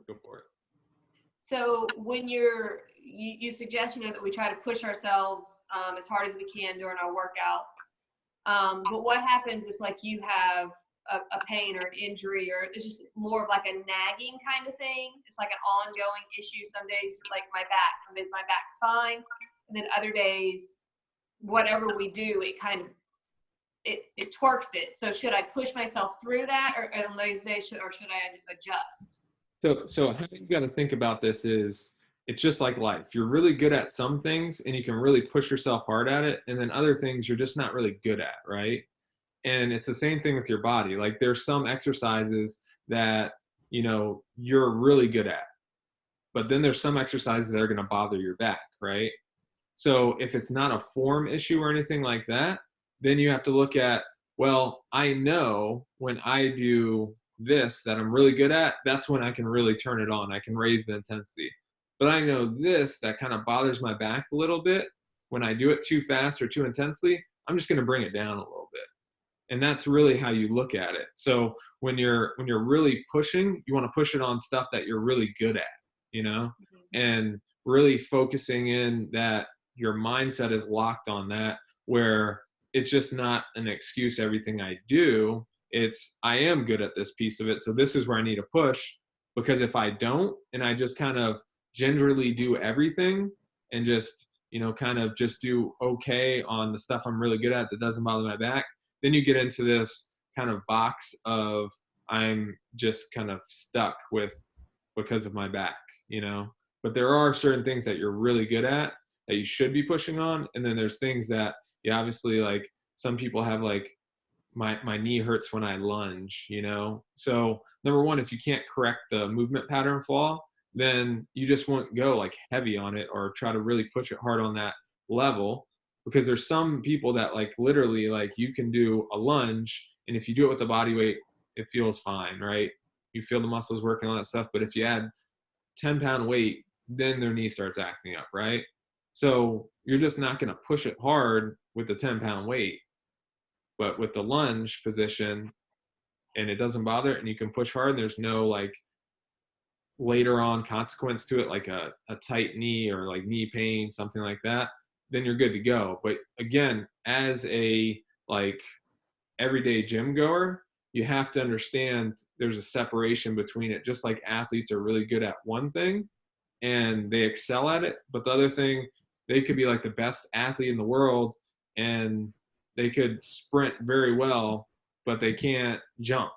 Go for it. So when you suggest, that we try to push ourselves as hard as we can during our workouts. But what happens if like you have a pain or an injury, or it's just more of like a nagging kind of thing? It's like an ongoing issue. Some days like my back, some days my back's fine. And then other days, whatever we do, it kind of, it twerks it. So should I push myself through that, or on those days, or should I adjust? So how you got to think about this is it's just like life. You're really good at some things and you can really push yourself hard at it, and then other things you're just not really good at, right? And it's the same thing with your body. Like there's some exercises that you're really good at, but then there's some exercises that are going to bother your back, right? So if it's not a form issue or anything like that, then you have to look at, well, I know when I do this that I'm really good at, that's when I can really turn it on. I can raise the intensity. But I know this that kind of bothers my back a little bit. When I do it too fast or too intensely, I'm just going to bring it down a little bit. And that's really how you look at it. So when you're really pushing, you want to push it on stuff that you're really good at, Mm-hmm. and really focusing in that your mindset is locked on that, where it's just not an excuse everything I do. It's I am good at this piece of it. So this is where I need to push, because if I don't and I just kind of generally do everything and just, kind of just do okay on the stuff I'm really good at that doesn't bother my back, then you get into this kind of box of I'm just kind of stuck with because of my back. But there are certain things that you're really good at that you should be pushing on, and then there's things that you obviously, like some people have, like my knee hurts when I lunge. So number one, if you can't correct the movement pattern flaw, then you just won't go like heavy on it or try to really push it hard on that level, because there's some people that like literally like you can do a lunge and if you do it with the body weight, it feels fine, right? You feel the muscles working, all that stuff. But if you add 10-pound weight, then their knee starts acting up, right? So you're just not going to push it hard with the 10-pound weight. But with the lunge position, and it doesn't bother and you can push hard, there's no like later on consequence to it, like a tight knee or like knee pain, something like that, then you're good to go. But again, as a like everyday gym goer, you have to understand there's a separation between it. Just like athletes are really good at one thing and they excel at it, but the other thing, they could be like the best athlete in the world and they could sprint very well, but they can't jump.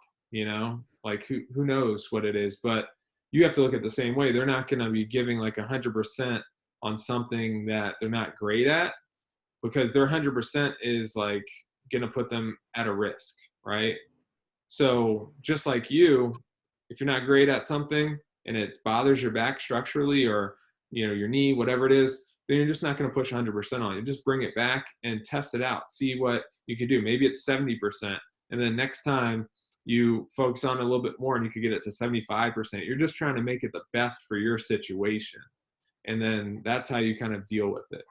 Like who knows what it is. But you have to look at the same way. They're not going to be giving like 100% on something that they're not great at, because their 100% is like going to put them at a risk, right? So just like if you're not great at something and it bothers your back structurally, or your knee, whatever it is, then you're just not going to push 100% on it. Just bring it back and test it out. See what you can do. Maybe it's 70%, and then next time you focus on it a little bit more and you could get it to 75%. You're just trying to make it the best for your situation, and then that's how you kind of deal with it.